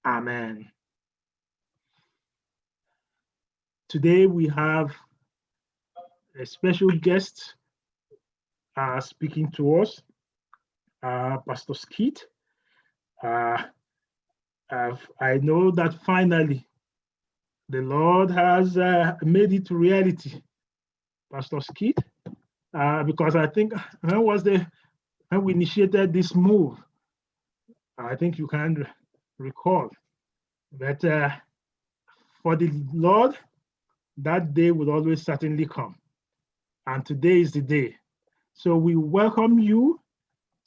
Amen. Today we have a special guest speaking to us, Pastor Skeete. I know that finally the Lord has made it reality, Pastor Skeete, because I think when we initiated this move, I think you can recall that for the Lord, that day will always certainly come. And today is the day. So we welcome you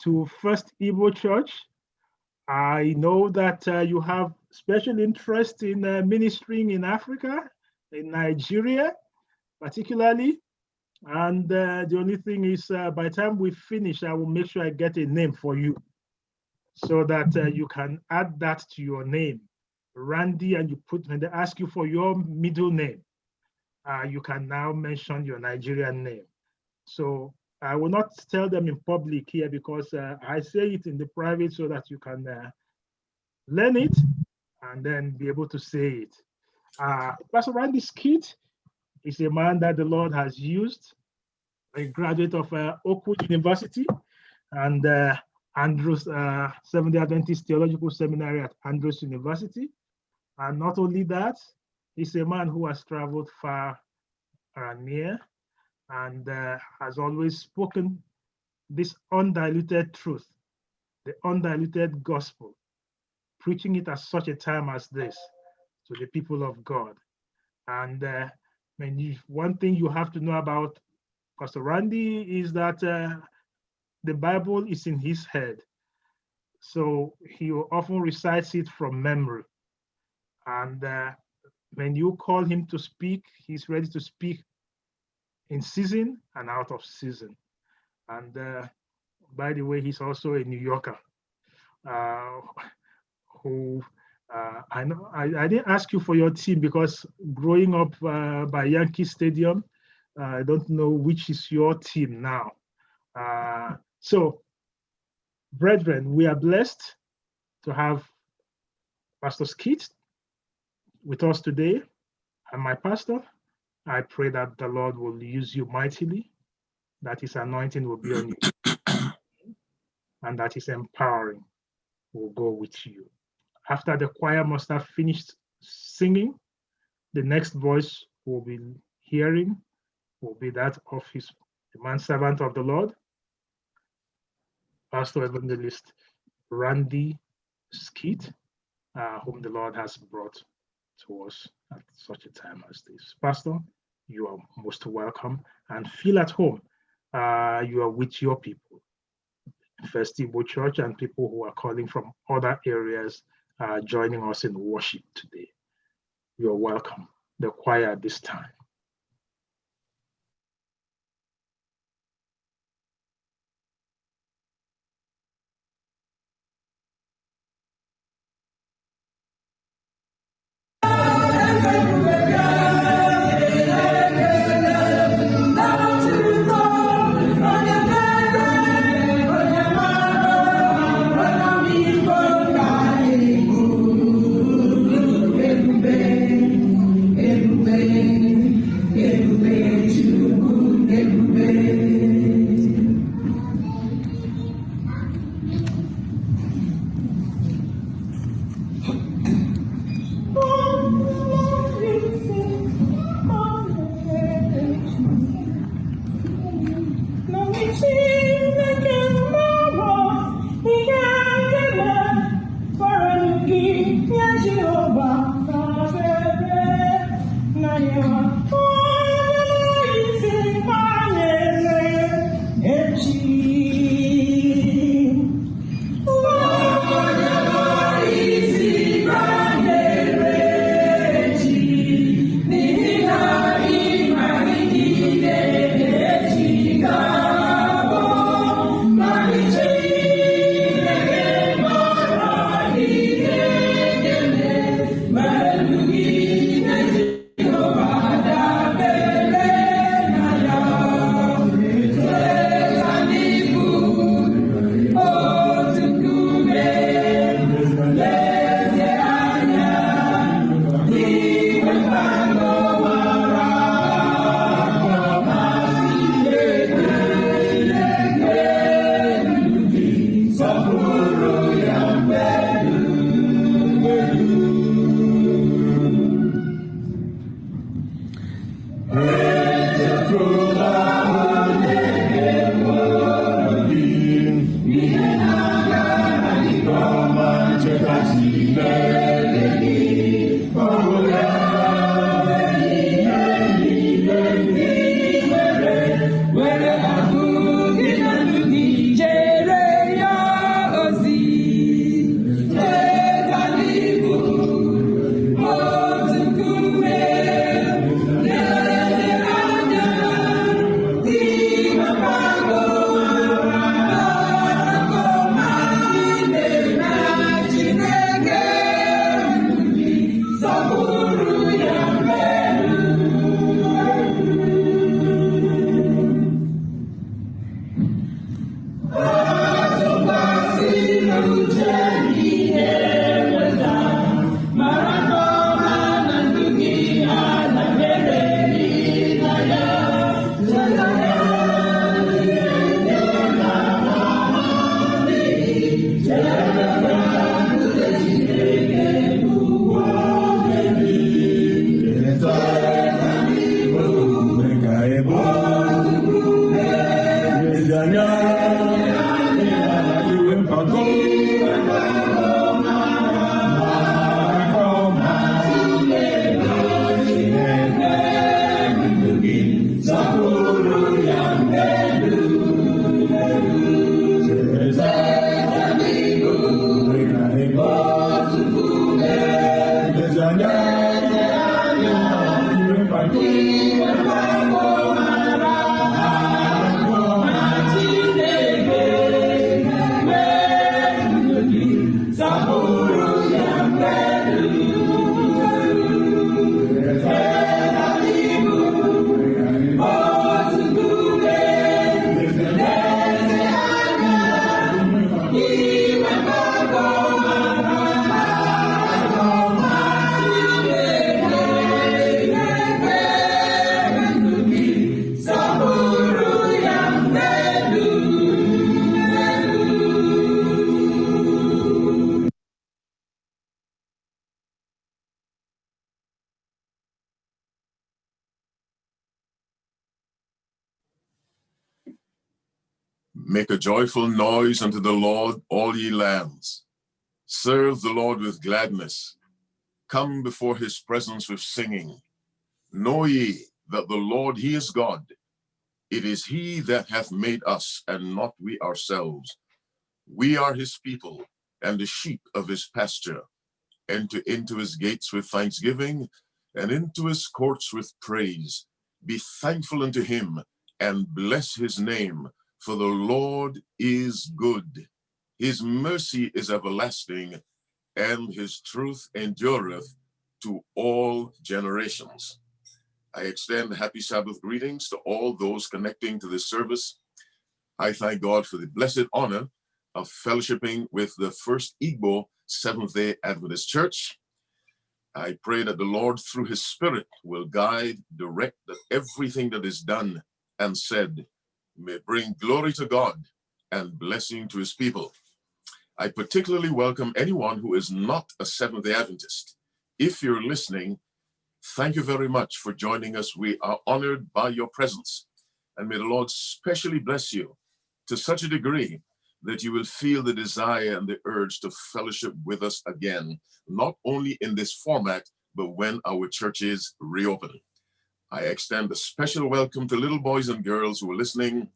to First Igbo Church. I know that you have special interest in ministering in Africa, in Nigeria, particularly. And the only thing is, by the time we finish, I will make sure I get a name for you so that you can add that to your name, Randy, and when they ask you for your middle name, you can now mention your Nigerian name. So I will not tell them in public here because I say it in the private so that you can learn it and then be able to say it. Pastor Randy Skeete is a man that the Lord has used, a graduate of Oakwood University and Andrews Seventh-day Adventist Theological Seminary at Andrews University. And not only that, he's a man who has traveled far and near and has always spoken this undiluted truth, the undiluted gospel, preaching it at such a time as this to the people of God. And one thing you have to know about Pastor Randy is that the Bible is in his head. So he often recites it from memory. And when you call him to speak, he's ready to speak in season and out of season. And by the way, he's also a New Yorker who I know I didn't ask you for your team because growing up by Yankee Stadium, I don't know which is your team now. So, brethren, we are blessed to have Pastor Skeete with us today. And my pastor, I pray that the Lord will use you mightily, that his anointing will be on you, and that his empowering will go with you. After the choir must have finished singing, the next voice we'll be hearing will be that of the manservant of the Lord, Pastor Evangelist Randy Skeete, whom the Lord has brought to us at such a time as this. Pastor, you are most welcome and feel at home. You are with your people, First Igbo Church, and people who are calling from other areas joining us in worship today. You are welcome. The choir at this time. Make a joyful noise unto the Lord, all ye lands. Serve the Lord with gladness. Come before his presence with singing. Know ye that the Lord, he is God. It is he that hath made us, and not we ourselves. We are his people, and the sheep of his pasture. Enter into his gates with thanksgiving, and into his courts with praise. Be thankful unto him, and bless his name, for the Lord is good. His mercy is everlasting, and his truth endureth to all generations. I extend happy Sabbath greetings to all those connecting to this service. I thank God for the blessed honor of fellowshipping with the First Igbo Seventh-day Adventist Church. I pray that the Lord, through his Spirit, will guide, direct, that everything that is done and said may bring glory to God and blessing to his people. I particularly welcome anyone who is not a Seventh-day Adventist. If you're listening, thank you very much for joining us. We are honored by your presence, and may the Lord specially bless you to such a degree that you will feel the desire and the urge to fellowship with us again, not only in this format, but when our churches reopen. I extend a special welcome to little boys and girls who are listening.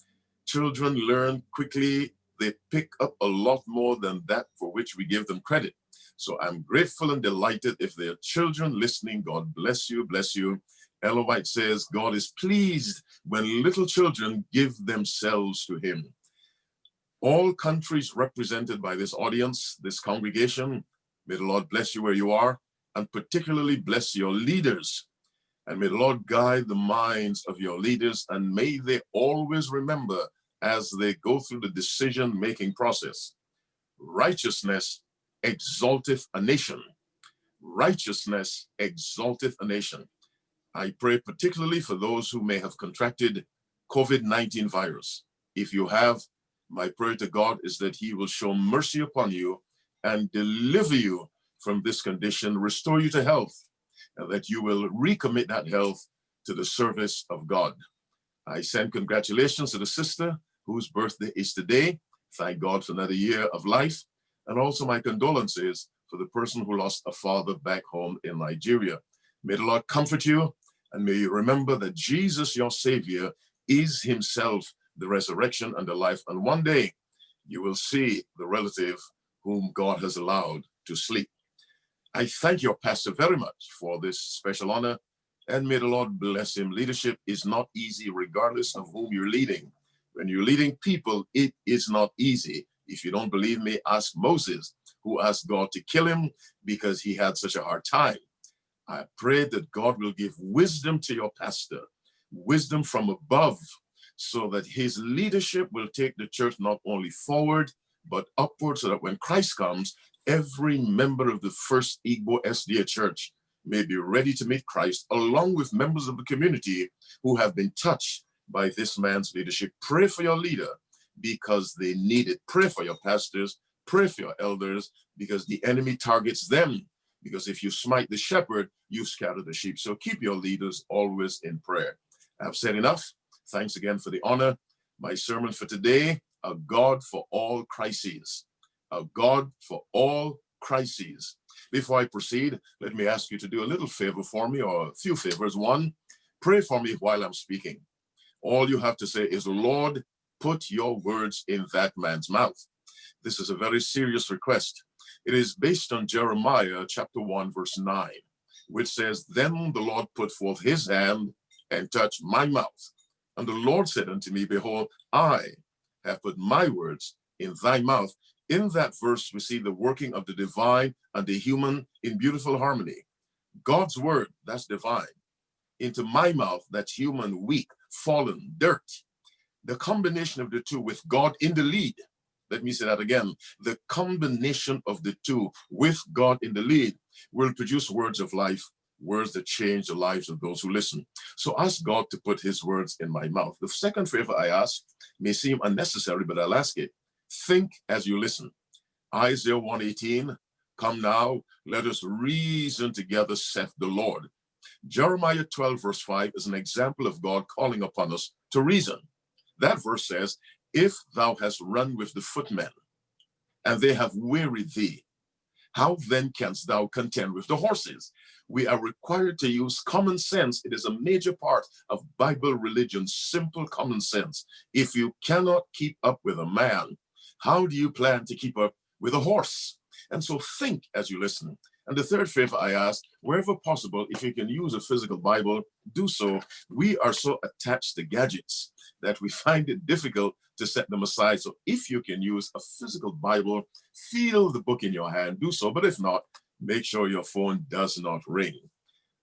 Children learn quickly. They pick up a lot more than that for which we give them credit. So I'm grateful and delighted if there are children listening. God bless you, bless you. Ellen White says, God is pleased when little children give themselves to him. All countries represented by this audience, this congregation, may the Lord bless you where you are, and particularly bless your leaders. And may the Lord guide the minds of your leaders, and may they always remember as they go through the decision-making process, righteousness exalteth a nation. Righteousness exalteth a nation. I pray particularly for those who may have contracted COVID-19 virus. If you have, my prayer to God is that he will show mercy upon you and deliver you from this condition, restore you to health, and that you will recommit that health to the service of God. I send congratulations to the sister whose birthday is today. Thank God for another year of life. And also my condolences for the person who lost a father back home in Nigeria. May the Lord comfort you, and may you remember that Jesus, your Savior, is himself the resurrection and the life. And one day you will see the relative whom God has allowed to sleep. I thank your pastor very much for this special honor, and may the Lord bless him. Leadership is not easy, regardless of whom you're leading. When you're leading people, it is not easy. If you don't believe me, ask Moses, who asked God to kill him because he had such a hard time. I pray that God will give wisdom to your pastor, wisdom from above, so that his leadership will take the church not only forward, but upward, so that when Christ comes, every member of the First Igbo SDA Church may be ready to meet Christ, along with members of the community who have been touched by this man's leadership. Pray for your leader because they need it. Pray for your pastors, pray for your elders, because the enemy targets them. Because if you smite the shepherd, you scatter the sheep. So keep your leaders always in prayer. I've said enough. Thanks again for the honor. My sermon for today, a God for all crises. A God for all crises. Before I proceed, let me ask you to do a little favor for me, or a few favors. One, pray for me while I'm speaking. All you have to say is, Lord, put your words in that man's mouth. This is a very serious request. It is based on Jeremiah chapter 1, verse 9, which says, Then the Lord put forth his hand and touched my mouth. And the Lord said unto me, Behold, I have put my words in thy mouth. In that verse, we see the working of the divine and the human in beautiful harmony. God's word, that's divine, into my mouth, that's human, weak, fallen, dirt. The combination of the two with God in the lead. Let me say that again. The combination of the two with God in the lead will produce words of life, words that change the lives of those who listen. So ask God to put his words in my mouth. The second favor I ask may seem unnecessary, but I'll ask it. Think as you listen. Isaiah 1:18, come now, let us reason together, saith the Lord. Jeremiah 12, verse 5 is an example of God calling upon us to reason. That verse says, if thou hast run with the footmen, and they have wearied thee, how then canst thou contend with the horses? We are required to use common sense. It is a major part of Bible religion, simple common sense. If you cannot keep up with a man, how do you plan to keep up with a horse? And so think as you listen. And the third favor I ask, wherever possible, if you can use a physical Bible, do so. We are so attached to gadgets that we find it difficult to set them aside. So if you can use a physical Bible, feel the book in your hand, do so. But if not, make sure your phone does not ring.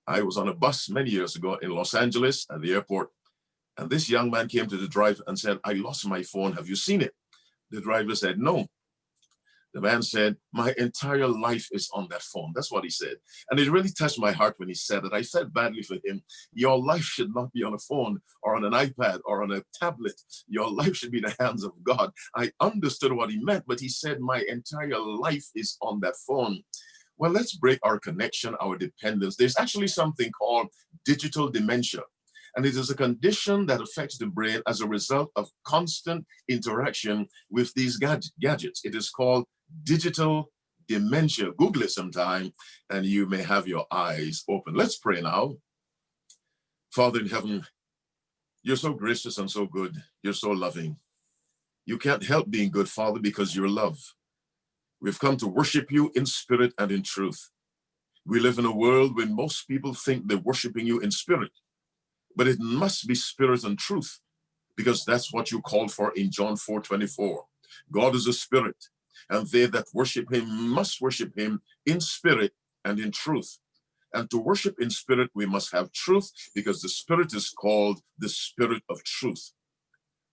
I was on a bus many years ago in Los Angeles at the airport, and this young man came to the driver and said, I lost my phone. Have you seen it? The driver said, no. The man said, my entire life is on that phone. That's what he said. And it really touched my heart when he said it. I felt badly for him. Your life should not be on a phone or on an iPad or on a tablet. Your life should be in the hands of God. I understood what he meant, but he said, my entire life is on that phone. Well, let's break our connection, our dependence. There's actually something called digital dementia. And it is a condition that affects the brain as a result of constant interaction with these gadgets. It is called digital dementia. Google it sometime and you may have your eyes open. Let's pray now. Father in heaven, you're so gracious and so good. You're so loving. You can't help being good, Father, because you're love. We've come to worship you in spirit and in truth. We live in a world when most people think they're worshiping you in spirit, but it must be spirit and truth, because that's what you called for in John 4:24. God is a spirit, and they that worship him must worship him in spirit and in truth. And to worship in spirit, we must have truth, because the spirit is called the spirit of truth.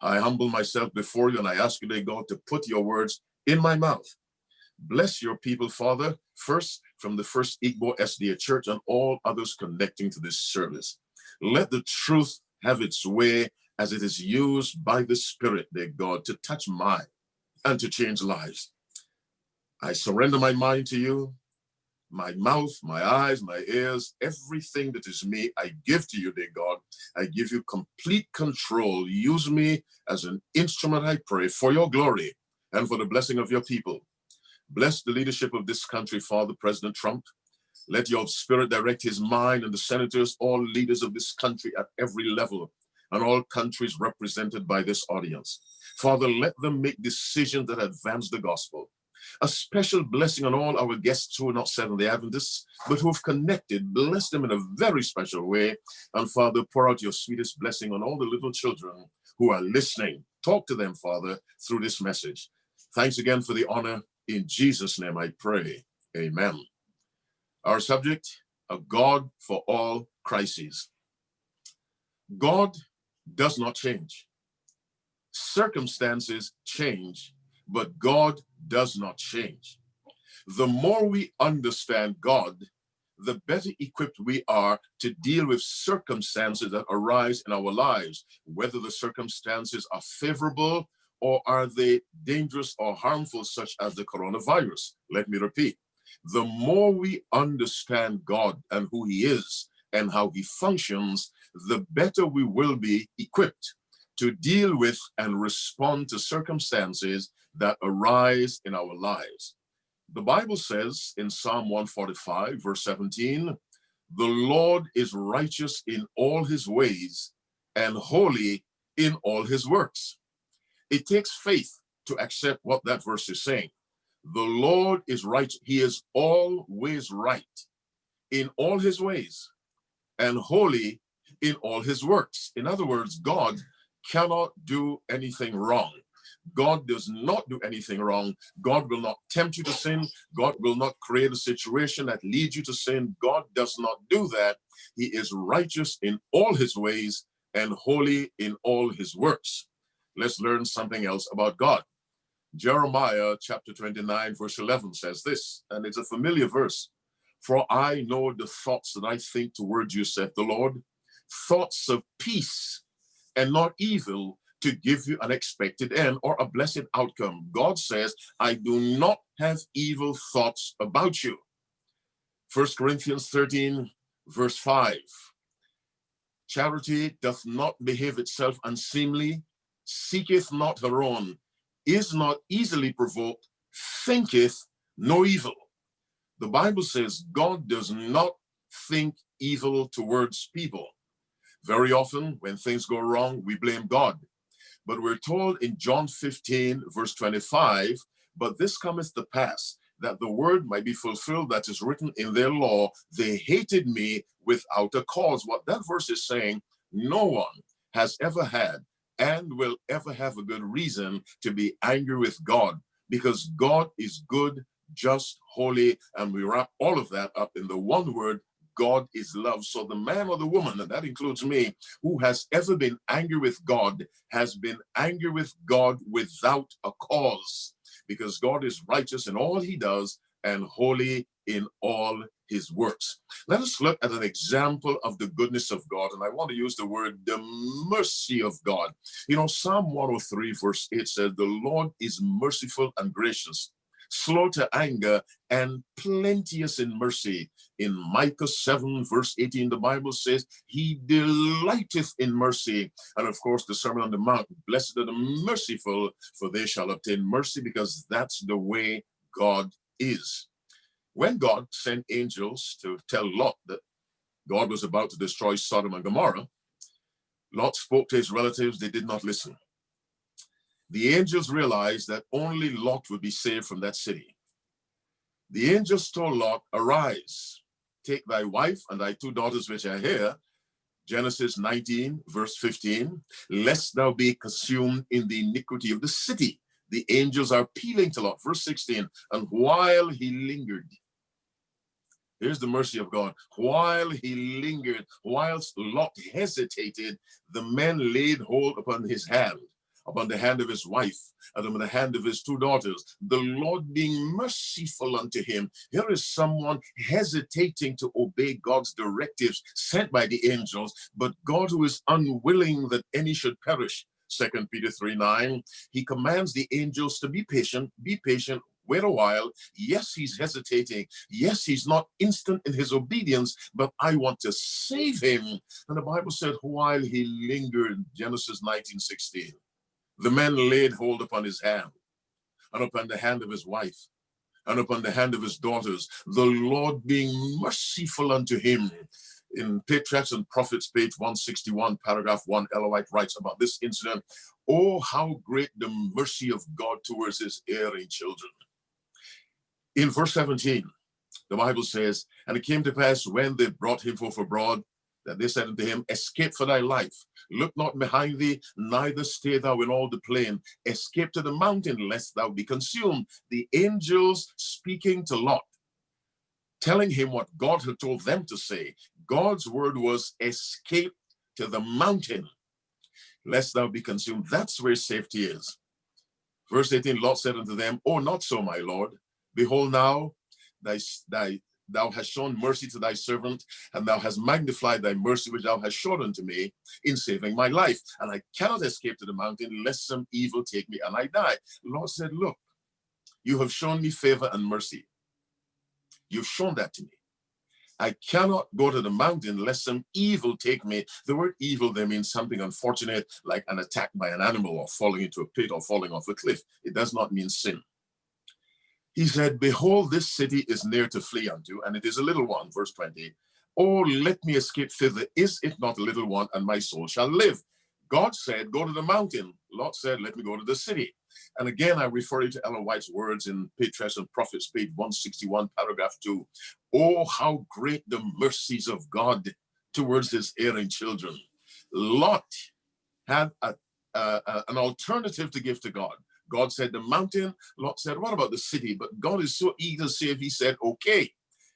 I humble myself before you, and I ask you, dear God, to put your words in my mouth. Bless your people, Father, first from the First Igbo SDA Church and all others connecting to this service. Let the truth have its way as it is used by the Spirit, dear God, to touch minds and to change lives. I surrender my mind to you, my mouth, my eyes, my ears, everything that is me, I give to you, dear God. I give you complete control. Use me as an instrument, I pray, for your glory and for the blessing of your people. Bless the leadership of this country, Father, President Trump. Let your spirit direct his mind and the senators, all leaders of this country at every level, and all countries represented by this audience. Father, let them make decisions that advance the gospel. A special blessing on all our guests who are not Seventh-day Adventists, but who have connected. Bless them in a very special way. And Father, pour out your sweetest blessing on all the little children who are listening. Talk to them, Father, through this message. Thanks again for the honor. In Jesus' name I pray. Amen. Our subject, a God for all crises. God does not change. Circumstances change, but God does not change. The more we understand God, the better equipped we are to deal with circumstances that arise in our lives, whether the circumstances are favorable or are they dangerous or harmful, such as the coronavirus. Let me repeat. The more we understand God and who he is and how he functions, the better we will be equipped to deal with and respond to circumstances that arise in our lives. The Bible says in Psalm 145, verse 17, the Lord is righteous in all his ways and holy in all his works. It takes faith to accept what that verse is saying. The Lord is right. He is always right in all his ways and holy in all his works. In other words, God cannot do anything wrong. God does not do anything wrong. God will not tempt you to sin. God will not create a situation that leads you to sin. God does not do that. He is righteous in all his ways and holy in all his works. Let's learn something else about God. Jeremiah chapter 29, verse 11 says this, and it's a familiar verse. For I know the thoughts that I think towards you, saith the Lord, thoughts of peace and not evil, to give you an expected end or a blessed outcome. God says, I do not have evil thoughts about you. 1 Corinthians 13, verse 5. Charity doth not behave itself unseemly, seeketh not her own, is not easily provoked, thinketh no evil. The Bible says God does not think evil towards people. Very often, when things go wrong, we blame God. But we're told in John 15, verse 25, but this cometh to pass, that the word might be fulfilled that is written in their law, they hated me without a cause. What that verse is saying, no one has ever had and will ever have a good reason to be angry with God, because God is good, just, holy, and we wrap all of that up in the one word, God is love. So the man or the woman, and that includes me, who has ever been angry with God has been angry with God without a cause, because God is righteous in all he does and holy in all his works. Let us look at an example of the goodness of God, and I want to use the word the mercy of God. You know, Psalm 103 verse 8 says, the Lord is merciful and gracious, slow to anger, and plenteous in mercy. In Micah 7, verse 18, the Bible says, he delighteth in mercy. And of course, the Sermon on the Mount, blessed are the merciful, for they shall obtain mercy, because that's the way God is. When God sent angels to tell Lot that God was about to destroy Sodom and Gomorrah, Lot spoke to his relatives. They did not listen. The angels realized that only Lot would be saved from that city. The angels told Lot, arise, take thy wife and thy two daughters which are here, Genesis 19, verse 15, lest thou be consumed in the iniquity of the city. The angels are appealing to Lot, verse 16, and while he lingered, here's the mercy of God. While he lingered, whilst Lot hesitated, the men laid hold upon his hand, upon the hand of his wife, and upon the hand of his two daughters, the Lord being merciful unto him. Here is someone hesitating to obey God's directives sent by the angels, but God, who is unwilling that any should perish. 2 Peter 3:9, he commands the angels to be patient, wait a while. Yes, he's hesitating. Yes, he's not instant in his obedience, but I want to save him. And the Bible said, while he lingered, Genesis 19:16, the men laid hold upon his hand and upon the hand of his wife and upon the hand of his daughters, the Lord being merciful unto him. In Patriarchs and Prophets, page 161, paragraph 1, Ellen White writes about this incident. Oh, how great the mercy of God towards his erring children. In verse 17, the Bible says, and it came to pass when they brought him forth abroad, that they said unto him, escape for thy life. Look not behind thee, neither stay thou in all the plain. Escape to the mountain, lest thou be consumed. The angels speaking to Lot, telling him what God had told them to say. God's word was, escape to the mountain, lest thou be consumed. That's where safety is. Verse 18, Lot said unto them, oh, not so, my Lord. Behold, now thou hast shown mercy to thy servant, and thou hast magnified thy mercy which thou hast shown unto me in saving my life. And I cannot escape to the mountain, lest some evil take me and I die. Lot said, look, you have shown me favor and mercy. You've shown that to me. I cannot go to the mountain lest some evil take me. The word evil there means something unfortunate, like an attack by an animal or falling into a pit or falling off a cliff. It does not mean sin. He said, behold, this city is near to flee unto, and it is a little one, verse 20. Oh, let me escape thither. Is it not a little one, and my soul shall live? God said, go to the mountain. Lot said, let me go to the city. And again, I refer you to Ellen White's words in Patriarchs and Prophets, page 161, paragraph 2. Oh, how great the mercies of God towards his erring children. Lot had an alternative to give to God. God said the mountain. Lot said, what about the city? But God is so eager to save, he said, okay.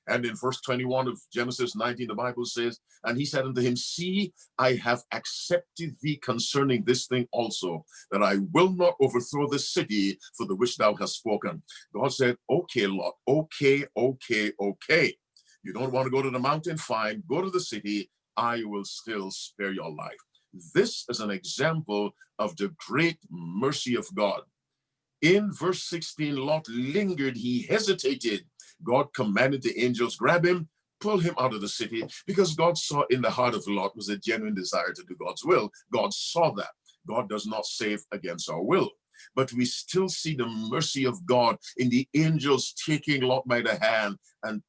And in verse 21 of Genesis 19, the Bible says, and he said unto him, see, I have accepted thee concerning this thing also, that I will not overthrow the city for the which thou hast spoken. God said, okay, Lot, okay. You don't want to go to the mountain? Fine, go to the city. I will still spare your life. This is an example of the great mercy of God. In verse 16, Lot lingered, he hesitated. God commanded the angels, grab him, pull him out of the city, because God saw in the heart of Lot was a genuine desire to do God's will. God saw that. God does not save against our will. But we still see the mercy of God in the angels taking Lot by the hand and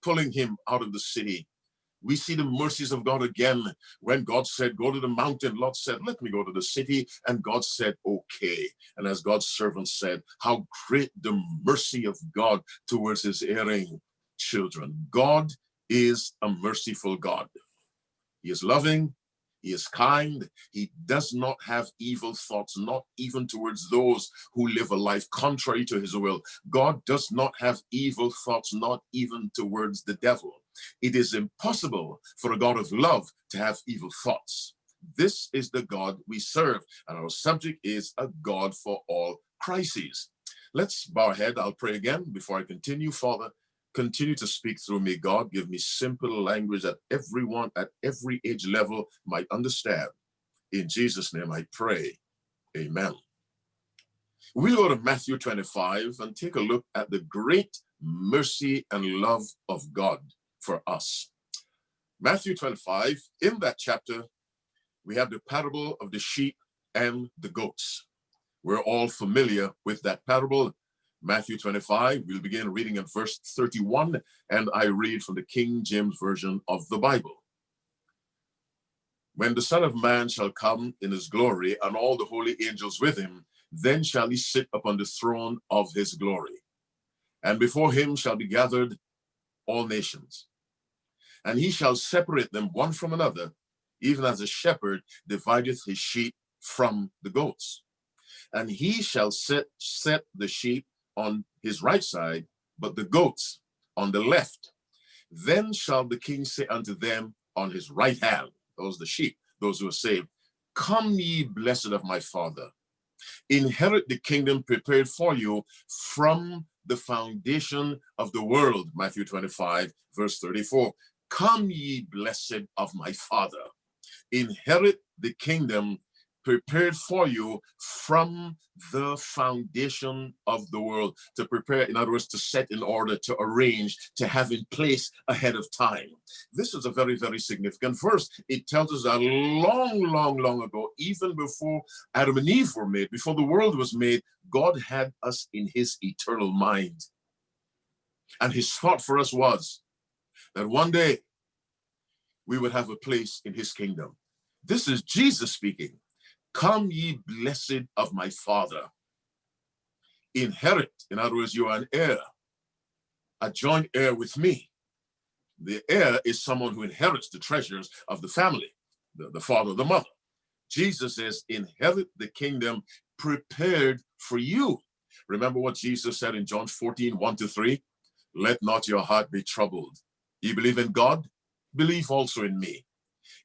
pulling him out of the city. We see the mercies of God again when God said, go to the mountain. Lot said, let me go to the city. And God said, okay. And as God's servant said, how great the mercy of God towards his erring children. God is a merciful God. He is loving. He is kind. He does not have evil thoughts, not even towards those who live a life contrary to his will. God does not have evil thoughts, not even towards the devil. It is impossible for a God of love to have evil thoughts. This is the God we serve, and our subject is a God for all crises. Let's bow our head. I'll pray again before I continue. Father, continue to speak through me, God. Give me simple language that everyone at every age level might understand. In Jesus' name I pray. Amen. We'll go to Matthew 25 and take a look at the great mercy and love of God for us. Matthew 25, in that chapter, we have the parable of the sheep and the goats. We're all familiar with that parable. Matthew 25, we'll begin reading at verse 31, and I read from the King James Version of the Bible. When the Son of Man shall come in his glory, and all the holy angels with him, then shall he sit upon the throne of his glory. And before him shall be gathered all nations. And he shall separate them one from another, even as a shepherd divideth his sheep from the goats. And he shall set the sheep on his right side, but the goats on the left. Then shall the king say unto them on his right hand, those the sheep, those who are saved, come ye blessed of my Father, inherit the kingdom prepared for you from the foundation of the world. Matthew 25, verse 34. Come ye blessed of my Father, inherit the kingdom prepared for you from the foundation of the world. To prepare, in other words, to set in order, to arrange, to have in place ahead of time. This is a very, very significant verse. It tells us that long ago, even before Adam and Eve were made, before the world was made, God had us in his eternal mind. And his thought for us was that one day we would have a place in his kingdom. This is Jesus speaking. Come ye blessed of my Father. Inherit, in other words, you are an heir, a joint heir with me. The heir is someone who inherits the treasures of the family, the father, the mother. Jesus says, inherit the kingdom prepared for you. Remember what Jesus said in John 14, 1-3? Let not your heart be troubled. You believe in God? Believe also in me.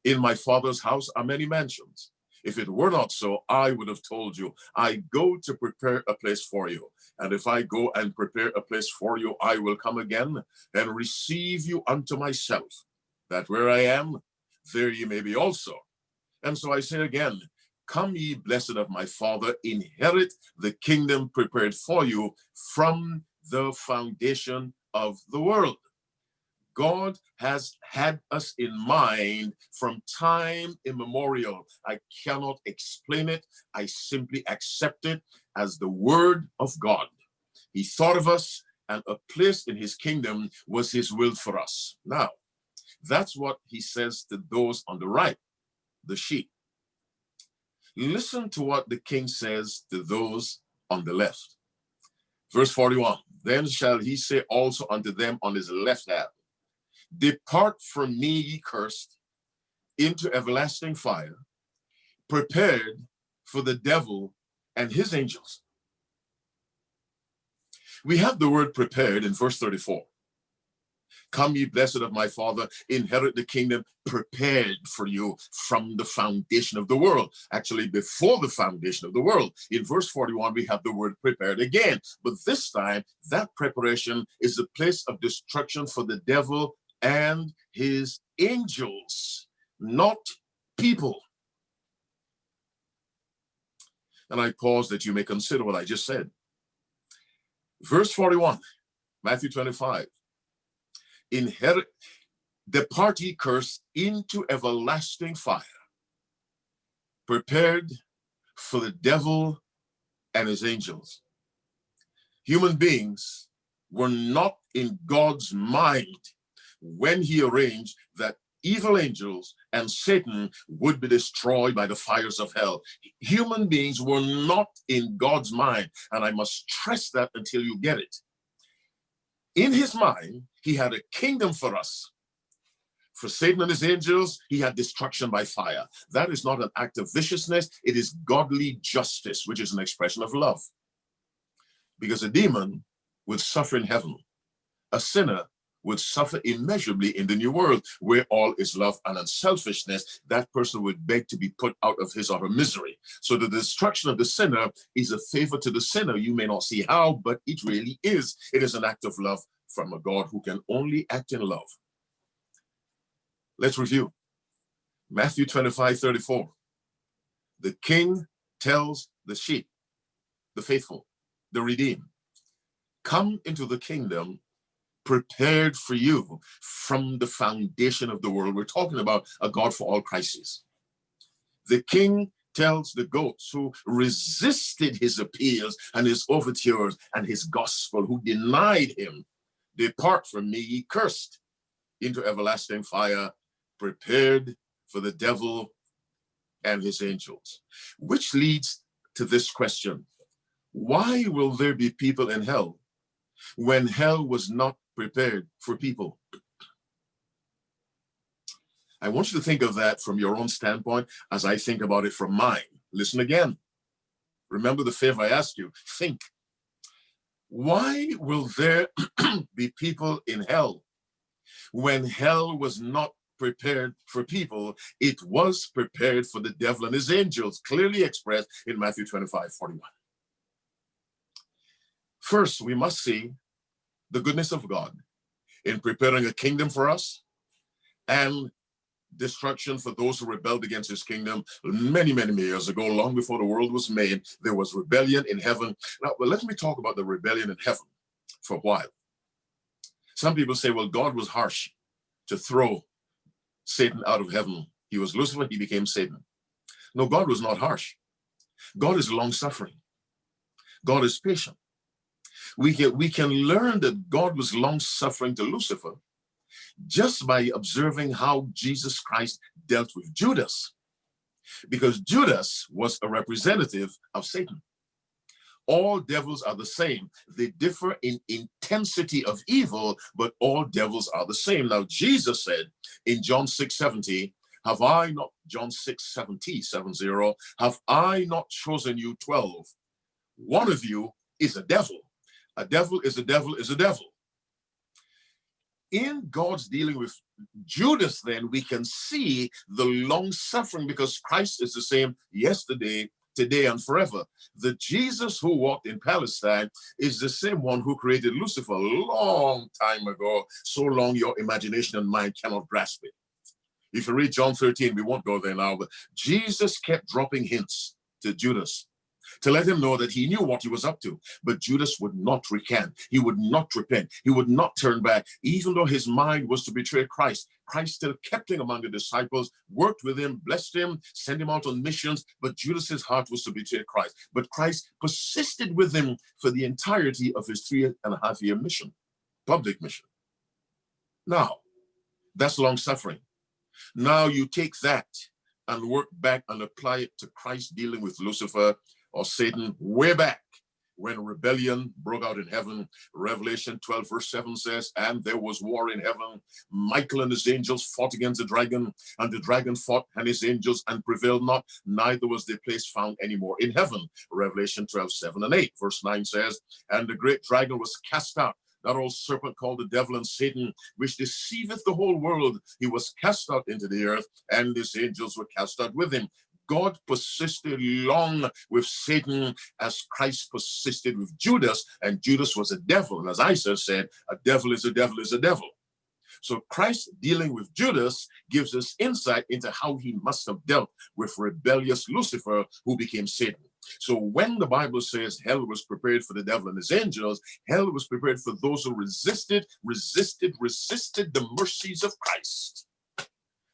In my Father's house are many mansions. If it were not so, I would have told you, I go to prepare a place for you. And if I go and prepare a place for you, I will come again and receive you unto myself, that where I am, there ye may be also. And so I say again, come ye blessed of my Father, inherit the kingdom prepared for you from the foundation of the world. God has had us in mind from time immemorial. I cannot explain it. I simply accept it as the word of God. He thought of us, and a place in his kingdom was his will for us. Now, that's what he says to those on the right, the sheep. Listen to what the king says to those on the left. Verse 41, then shall he say also unto them on his left hand, depart from me, ye cursed, into everlasting fire, prepared for the devil and his angels. We have the word prepared in verse 34. Come, ye blessed of my Father, inherit the kingdom prepared for you from the foundation of the world. Actually, before the foundation of the world. In verse 41, we have the word prepared again. But this time, that preparation is the place of destruction for the devil and his angels, not people. And I pause that you may consider what I just said. Verse 41, Matthew 25. Depart ye cursed into everlasting fire, prepared for the devil and his angels. Human beings were not in God's mind when he arranged that evil angels and Satan would be destroyed by the fires of hell. Human beings were not in God's mind, and I must stress that until you get it. In his mind, he had a kingdom for us. For Satan and his angels, he had destruction by fire. That is not an act of viciousness. It is godly justice, which is an expression of love. Because a demon would suffer in heaven. A sinner would suffer immeasurably in the new world, where all is love and unselfishness. That person would beg to be put out of his or her misery. So the destruction of the sinner is a favor to the sinner. You may not see how, but it really is. It is an act of love from a God who can only act in love. Let's review. Matthew 25:34. The king tells the sheep, the faithful, the redeemed, come into the kingdom prepared for you from the foundation of the world. We're talking about a God for all crises. The king tells the goats who resisted his appeals and his overtures and his gospel, who denied him, depart from me, ye cursed, into everlasting fire, prepared for the devil and his angels. Which leads to this question: why will there be people in hell when hell was not prepared for people? I want you to think of that from your own standpoint as I think about it from mine. Listen again. Remember the favor I asked you. Think. Why will there be people in hell when hell was not prepared for people? It was prepared for the devil and his angels, clearly expressed in Matthew 25:41. First, we must see the goodness of God in preparing a kingdom for us and destruction for those who rebelled against his kingdom many, many years ago, long before the world was made. There was rebellion in heaven. Now, let me talk about the rebellion in heaven for a while. Some people say, well, God was harsh to throw Satan out of heaven. He was Lucifer, he became Satan. No, God was not harsh. God is long-suffering. God is patient. We can learn that God was long-suffering to Lucifer just by observing how Jesus Christ dealt with Judas, because Judas was a representative of Satan. All devils are the same. They differ in intensity of evil, but all devils are the same. Now, Jesus said in John 6:70, have I not, John 6:70, have I not chosen you 12? One of you is a devil. A devil is a devil is a devil. In God's dealing with Judas, then, we can see the long suffering, because Christ is the same yesterday, today, and forever. The Jesus who walked in Palestine is the same one who created Lucifer a long time ago, so long your imagination and mind cannot grasp it. If you read John 13, we won't go there now, but Jesus kept dropping hints to Judas to let him know that he knew what he was up to. But Judas would not recant. He would not repent. He would not turn back. Even though his mind was to betray Christ, Christ still kept him among the disciples, worked with him, blessed him, sent him out on missions. But Judas's heart was to betray Christ. But Christ persisted with him for the entirety of his 3.5-year mission, public mission. Now, that's long suffering. Now you take that and work back and apply it to Christ dealing with Lucifer, or Satan, way back when rebellion broke out in heaven. Revelation 12 verse 7 says, and there was war in heaven. Michael and his angels fought against the dragon, and the dragon fought and his angels and prevailed not, neither was their place found anymore in heaven. Revelation 12, 7 and 8. Verse 9 says, and the great dragon was cast out, that old serpent called the devil and Satan, which deceiveth the whole world. He was cast out into the earth, and his angels were cast out with him. God persisted long with Satan as Christ persisted with Judas, and Judas was a devil. And as Isaiah said, a devil is a devil is a devil. So Christ dealing with Judas gives us insight into how he must have dealt with rebellious Lucifer, who became Satan. So when the Bible says hell was prepared for the devil and his angels, hell was prepared for those who resisted the mercies of Christ,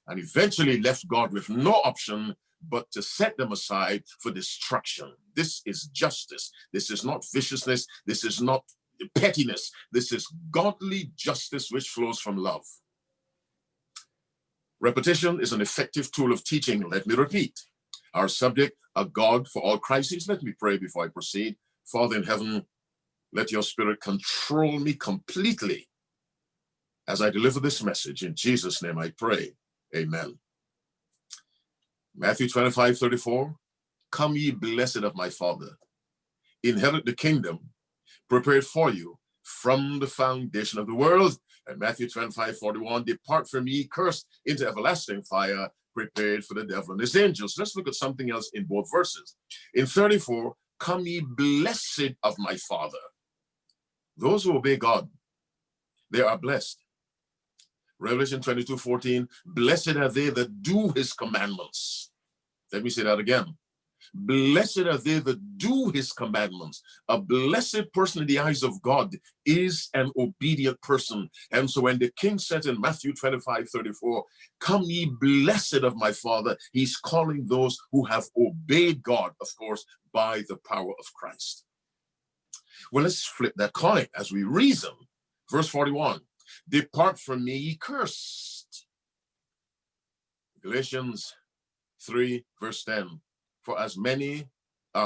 and eventually left God with no option but to set them aside for destruction. This is justice. This is not viciousness. This is not pettiness. This is godly justice which flows from love. Repetition is an effective tool of teaching. Let me repeat. Our subject, a God for all crises. Let me pray before I proceed. Father in heaven, let your spirit control me completely as I deliver this message. In Jesus' name I pray. Amen. Matthew 25:34, come ye blessed of my Father, inherit the kingdom prepared for you from the foundation of the world. And Matthew 25:41, depart from ye, cursed, into everlasting fire, prepared for the devil and his angels. Let's look at something else in both verses. In 34, come ye blessed of my Father. Those who obey God, they are blessed. Revelation 22:14, blessed are they that do his commandments. Let me say that again. Blessed are they that do his commandments. A blessed person in the eyes of God is an obedient person. And so when the king said in Matthew 25:34, come ye blessed of my Father, he's calling those who have obeyed God, of course, by the power of Christ. Well, let's flip that coin as we reason. Verse 41, depart from me, ye cursed. Galatians 3 verse 10, for as many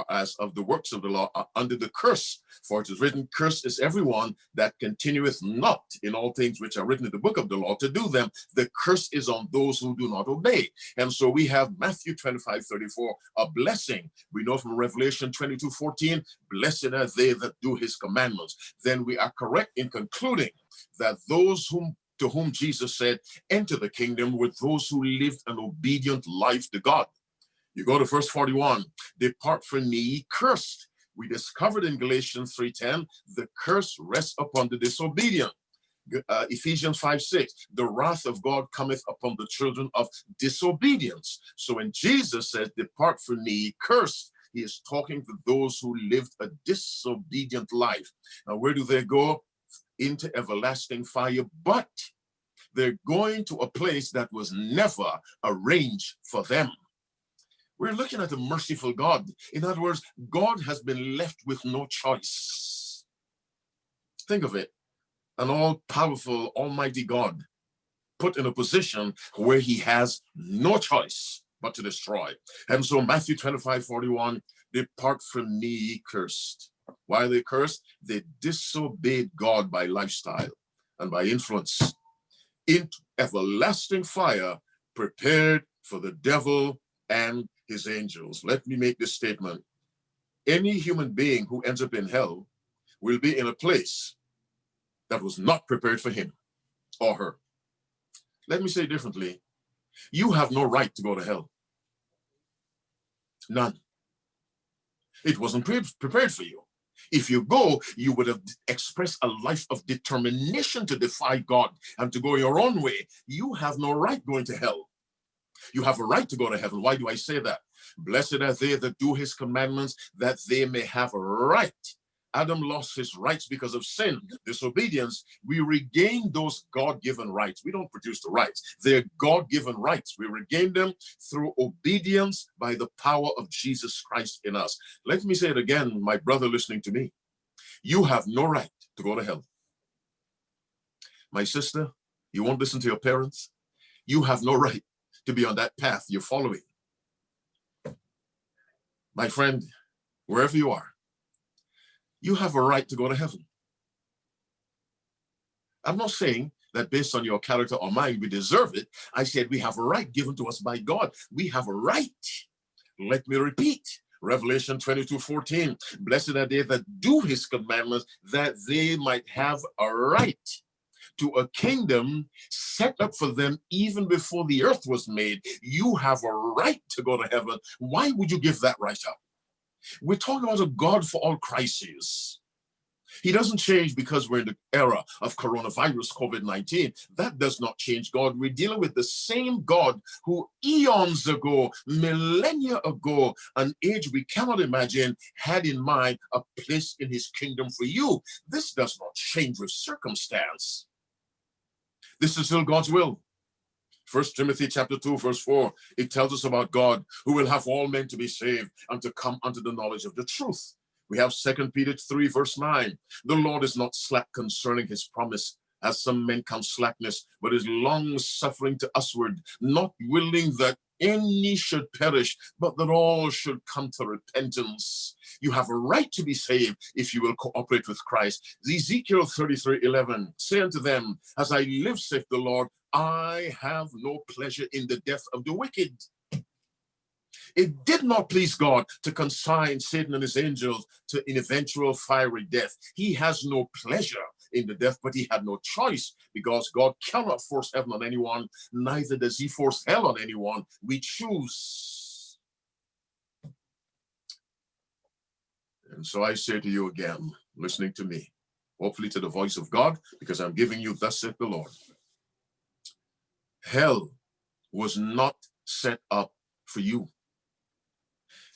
as of the works of the law are under the curse, for it is written, cursed is everyone that continueth not in all things which are written in the book of the law to do them. The curse is on those who do not obey. And so we have Matthew 25:34, a blessing. We know from Revelation 22:14, blessed are they that do his commandments. Then we are correct in concluding that those to whom Jesus said, enter the kingdom, were those who lived an obedient life to God. You go to verse 41, depart from me, cursed. We discovered in Galatians 3:10, the curse rests upon the disobedient. Ephesians 5:6, the wrath of God cometh upon the children of disobedience. So when Jesus says, depart from me, cursed, he is talking to those who lived a disobedient life. Now, where do they go? Into everlasting fire, but they're going to a place that was never arranged for them. We're looking at a merciful God. In other words, God has been left with no choice. Think of it. An all-powerful, almighty God put in a position where he has no choice but to destroy. And so Matthew 25:41, depart from me, ye cursed. Why are they cursed? They disobeyed God by lifestyle and by influence into everlasting fire prepared for the devil and his angels. Let me make this statement. Any human being who ends up in hell will be in a place that was not prepared for him or her. Let me say it differently. You have no right to go to hell. None. It wasn't prepared for you. If you go, you would have expressed a life of determination to defy God and to go your own way. You have no right going to hell. You have a right to go to heaven. Why do I say that? Blessed are they that do his commandments, that they may have a right. Adam lost his rights because of sin, disobedience. We regain those God-given rights. We don't produce the rights. They're God-given rights. We regain them through obedience by the power of Jesus Christ in us. Let me say it again, my brother listening to me. You have no right to go to hell. My sister, you won't listen to your parents. You have no right to be on that path you're following. My friend, wherever you are, you have a right to go to heaven. I'm not saying that based on your character or mine, we deserve it. I said we have a right given to us by God. We have a right. Let me repeat. Revelation 22:14. Blessed are they that do his commandments, that they might have a right to a kingdom set up for them even before the earth was made. You have a right to go to heaven. Why would you give that right up? We're talking about a God for all crises. He doesn't change because we're in the era of coronavirus, COVID-19. That does not change God. We're dealing with the same God who eons ago, millennia ago, an age we cannot imagine, had in mind a place in his kingdom for you. This does not change with circumstance. This is still God's will. 1 Timothy chapter 2, verse 4, it tells us about God who will have all men to be saved and to come unto the knowledge of the truth. We have 2 Peter 3, verse 9. The Lord is not slack concerning his promise, as some men count slackness, but is long suffering to usward, not willing that any should perish, but that all should come to repentance. You have a right to be saved if you will cooperate with Christ. Ezekiel 33:11, say unto them, as I live, saith the Lord, I have no pleasure in the death of the wicked. It did not please God to consign Satan and his angels to an eventual fiery death. He has no pleasure in the death, but he had no choice because God cannot force heaven on anyone, neither does he force hell on anyone. We choose. And so I say to you again, listening to me, hopefully to the voice of God, because I'm giving you thus saith the Lord. Hell was not set up for you.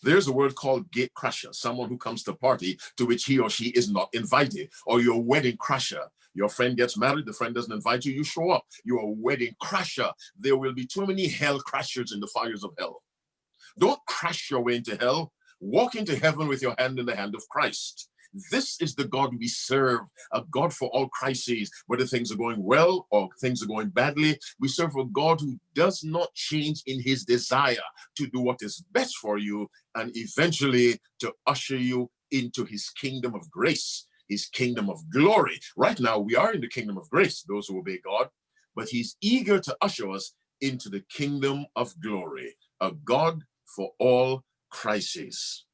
There's a word called gate crasher, someone who comes to a party to which he or she is not invited, or your wedding crasher. Your friend gets married, the friend doesn't invite you, you show up. You're a wedding crasher. There will be too many hell crashers in the fires of hell. Don't crash your way into hell. Walk into heaven with your hand in the hand of Christ. This is the God we serve, a God for all crises, whether things are going well or things are going badly. We serve a God who does not change in his desire to do what is best for you and eventually to usher you into his kingdom of grace, his kingdom of glory. Right now, we are in the kingdom of grace, those who obey God, but he's eager to usher us into the kingdom of glory, a God for all crises.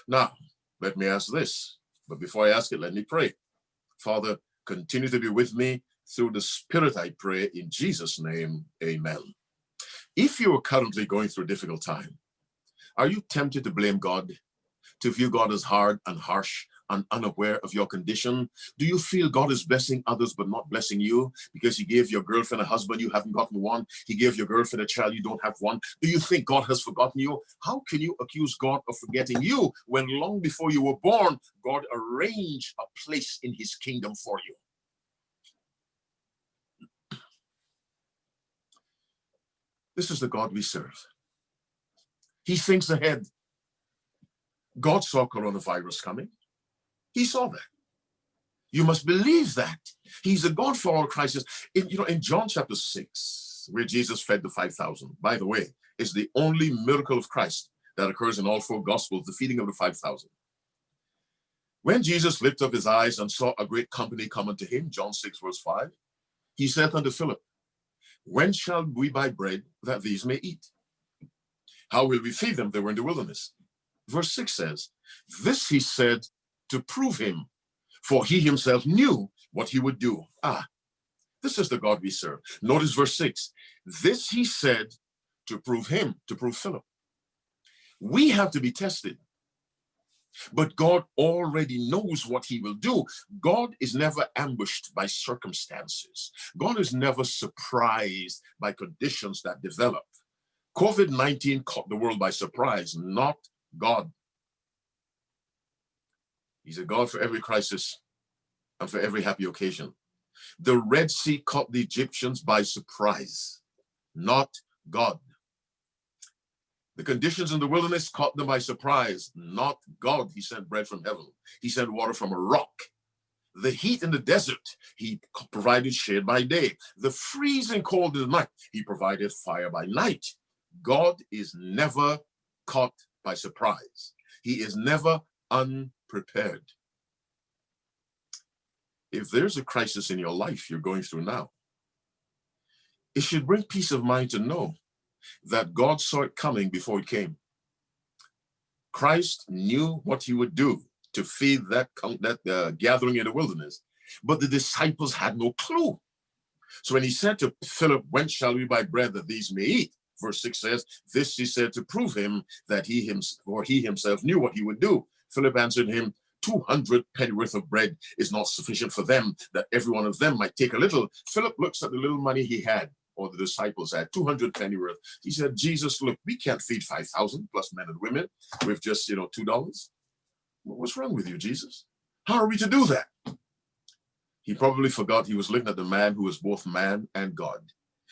Now, let me ask this. But before I ask it, let me pray. Father, continue to be with me through the Spirit, I pray, in Jesus' name, amen. If you are currently going through a difficult time, are you tempted to blame God, to view God as hard and harsh and unaware of your condition? Do you feel God is blessing others but not blessing you because he gave your girlfriend a husband, you haven't gotten one? He gave your girlfriend a child, you don't have one. Do you think God has forgotten you? How can you accuse God of forgetting you when long before you were born, God arranged a place in his kingdom for you? This is the God we serve. He thinks ahead. God saw coronavirus coming. He saw that. You must believe that. He's a God for all crises. In John chapter 6, where Jesus fed the 5,000, by the way, is the only miracle of Christ that occurs in all four Gospels, the feeding of the 5,000. When Jesus lifted up his eyes and saw a great company come unto him, John 6, verse 5, he said unto Philip, when shall we buy bread that these may eat? How will we feed them? They were in the wilderness. Verse 6 says, this he said to prove him, for he himself knew what he would do. This is the God we serve. Notice verse 6. This he said to prove him, to prove Philip. We have to be tested. But God already knows what he will do. God is never ambushed by circumstances. God is never surprised by conditions that develop. COVID-19 caught the world by surprise, not God. He's a God for every crisis and for every happy occasion. The Red Sea caught the Egyptians by surprise, not God. The conditions in the wilderness caught them by surprise, not God. He sent bread from heaven. He sent water from a rock. The heat in the desert, he provided shade by day. The freezing cold in the night, he provided fire by night. God is never caught by surprise. He is never unprepared. If there's a crisis in your life you're going through now, it should bring peace of mind to know that God saw it coming before it came. Christ knew what he would do to feed that gathering in the wilderness, but the disciples had no clue. So when he said to Philip, when shall we buy bread that these may eat? Verse 6 says, this he said to prove him that he himself knew what he would do. Philip answered him, 200 pennyworth of bread is not sufficient for them, that every one of them might take a little. Philip looks at the little money he had, or the disciples had, 200 pennyworth. He said, Jesus, look, we can't feed 5,000 plus men and women with just, $2. What's wrong with you, Jesus? How are we to do that? He probably forgot he was looking at the man who was both man and God.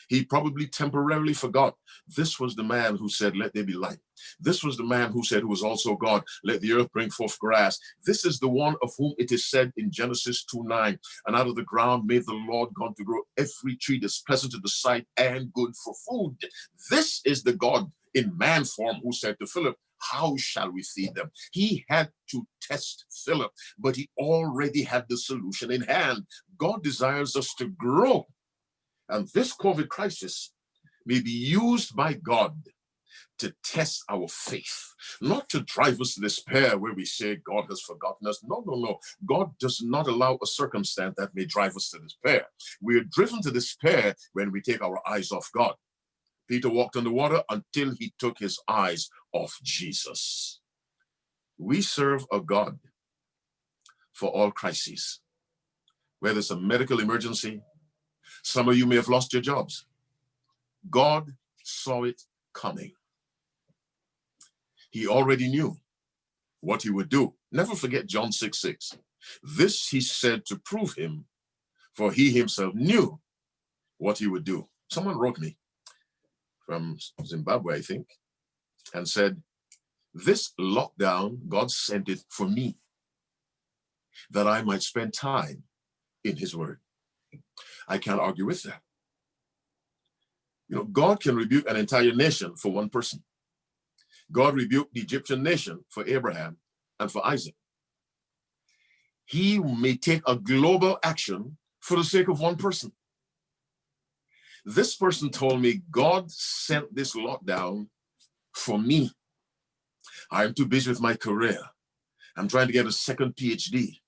He probably temporarily forgot this was the man who said, let there be light. This was the man who said, who was also God, let the earth bring forth grass. This is the one of whom it is said in Genesis 2:9, and out of the ground made the Lord God to grow every tree that's pleasant to the sight and good for food. This is the God in man form who said to Philip, how shall we feed them? He had to test Philip, but he already had the solution in hand. God desires us to grow. And this COVID crisis may be used by God to test our faith, not to drive us to despair where we say God has forgotten us. No, no, no. God does not allow a circumstance that may drive us to despair. We are driven to despair when we take our eyes off God. Peter walked on the water until he took his eyes off Jesus. We serve a God for all crises. Whether it's a medical emergency, some of you may have lost your jobs. God saw it coming. He already knew what he would do. Never forget John 6:6. This he said to prove him, for he himself knew what he would do. Someone wrote me from Zimbabwe, I think, and said, this lockdown, God sent it for me, that I might spend time in his word. I can't argue with that. God can rebuke an entire nation for one person. God rebuked the Egyptian nation for Abraham and for Isaac. He may take a global action for the sake of one person. This person told me God sent this lockdown for me. I'm too busy with my career. I'm trying to get a second PhD.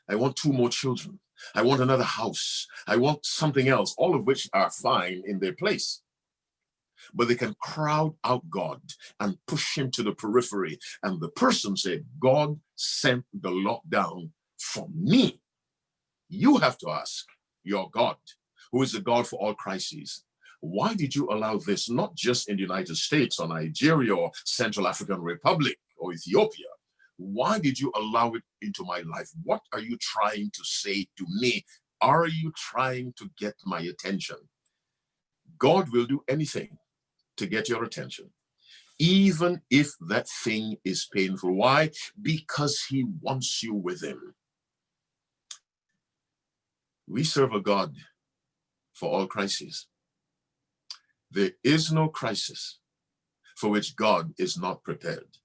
I want 2 more children. I want another house. I want something else, all of which are fine in their place. But they can crowd out God and push him to the periphery. And the person said, God sent the lockdown for me. You have to ask your God, who is the God for all crises, why did you allow this, not just in the United States or Nigeria or Central African Republic or Ethiopia? Why did you allow it into my life? What are you trying to say to me? Are you trying to get my attention? God will do anything to get your attention, even if that thing is painful. Why? Because he wants you with him. We serve a God for all crises. There is no crisis for which God is not prepared.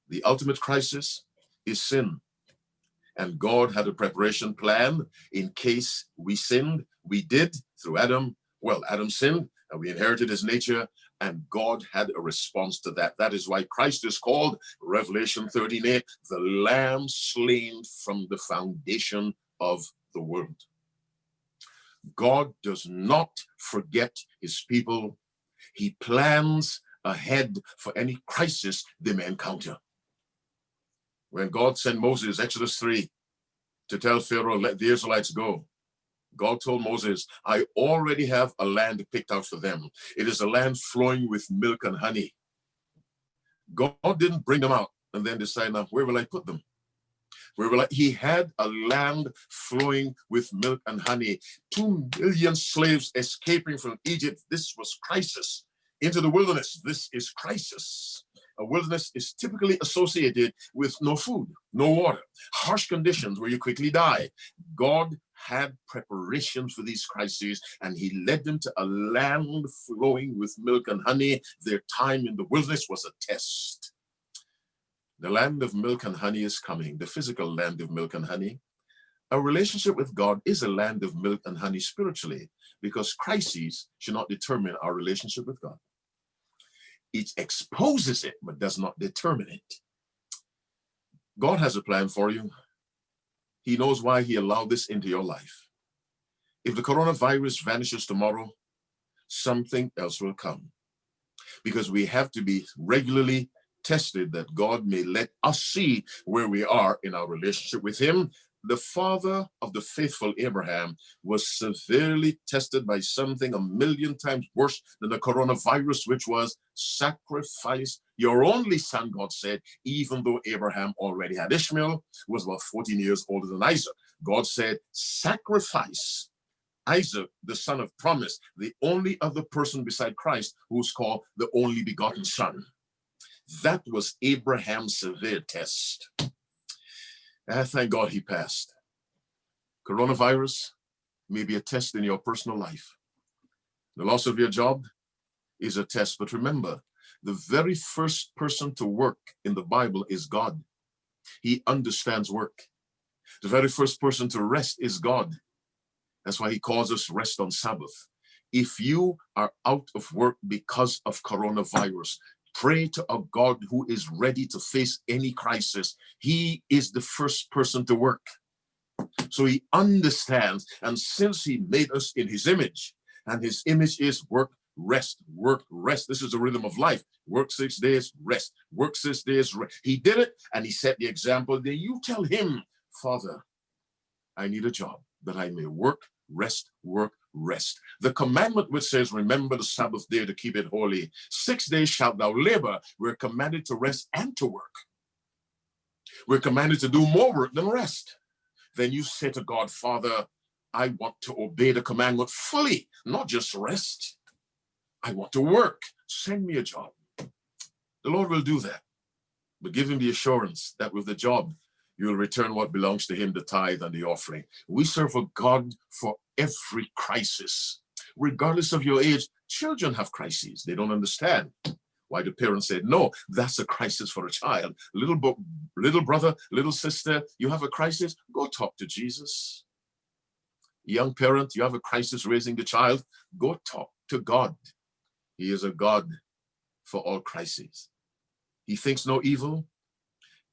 The ultimate crisis is sin. And God had a preparation plan in case we sinned. We did through Adam. Well, Adam sinned and we inherited his nature, and God had a response to that. That is why Christ is called, Revelation 13:8, the Lamb slain from the foundation of the world. God does not forget his people. He plans ahead for any crisis they may encounter. When God sent Moses, Exodus 3, to tell Pharaoh, let the Israelites go, God told Moses, I already have a land picked out for them. It is a land flowing with milk and honey. God didn't bring them out and then decide, now, where will I put them? He had a land flowing with milk and honey. 2 million slaves escaping from Egypt. This was crisis. Into the wilderness. This is crisis. A wilderness is typically associated with no food, no water, harsh conditions where you quickly die. God had preparations for these crises, and he led them to a land flowing with milk and honey. Their time in the wilderness was a test. The land of milk and honey is coming, the physical land of milk and honey. A relationship with God is a land of milk and honey spiritually, because crises should not determine our relationship with God. It exposes it, but does not determine it. God has a plan for you. He knows why he allowed this into your life. If the coronavirus vanishes tomorrow, something else will come, because we have to be regularly tested that God may let us see where we are in our relationship with him. The father of the faithful Abraham was severely tested by something 1,000,000 times worse than the coronavirus, which was sacrifice your only son, God said, even though Abraham already had Ishmael, who was about 14 years older than Isaac. God said, sacrifice Isaac, the son of promise, the only other person beside Christ who's called the only begotten son. That was Abraham's severe test. And thank God he passed. Coronavirus may be a test in your personal life. The loss of your job is a test. But remember, the very first person to work in the Bible is God. He understands work. The very first person to rest is God. That's why he calls us rest on Sabbath. If you are out of work because of coronavirus, pray to a God who is ready to face any crisis. He is the first person to work. So he understands, and since he made us in his image, and his image is work, rest, work, rest. This is the rhythm of life. Work 6 days, rest. Work 6 days, rest. He did it, and he set the example. Then you tell him, Father, I need a job that I may work, rest, work, rest. The commandment which says, remember the Sabbath day to keep it holy. 6 days shalt thou labor. We're commanded to rest and to work. We're commanded to do more work than rest. Then you say to God, Father, I want to obey the commandment fully, not just rest. I want to work. Send me a job. The Lord will do that. But give him the assurance that with the job, you will return what belongs to him, the tithe and the offering. We serve a God for every crisis. Regardless of your age, children have crises. They don't understand why the parents said, no, that's a crisis for a child. Little brother, little sister, you have a crisis? Go talk to Jesus. Young parent, you have a crisis raising the child? Go talk to God. He is a God for all crises. He thinks no evil.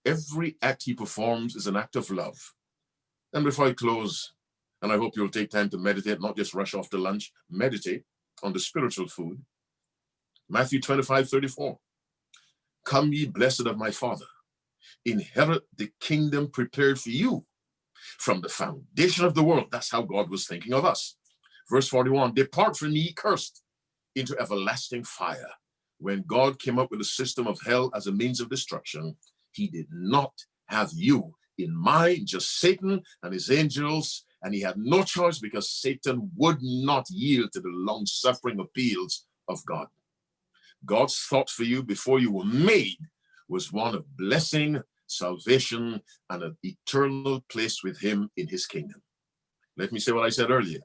Every act he performs is an act of love. And before I close, and I hope you'll take time to meditate, not just rush off to lunch, meditate on the spiritual food. Matthew 25:34. Come ye blessed of my Father, inherit the kingdom prepared for you from the foundation of the world. That's how God was thinking of us. Verse 41, depart from me cursed into everlasting fire. When God came up with a system of hell as a means of destruction, he did not have you in mind, just Satan and his angels, and he had no choice because Satan would not yield to the long-suffering appeals of God. God's thought for you before you were made was one of blessing, salvation, and an eternal place with him in his kingdom. Let me say what I said earlier.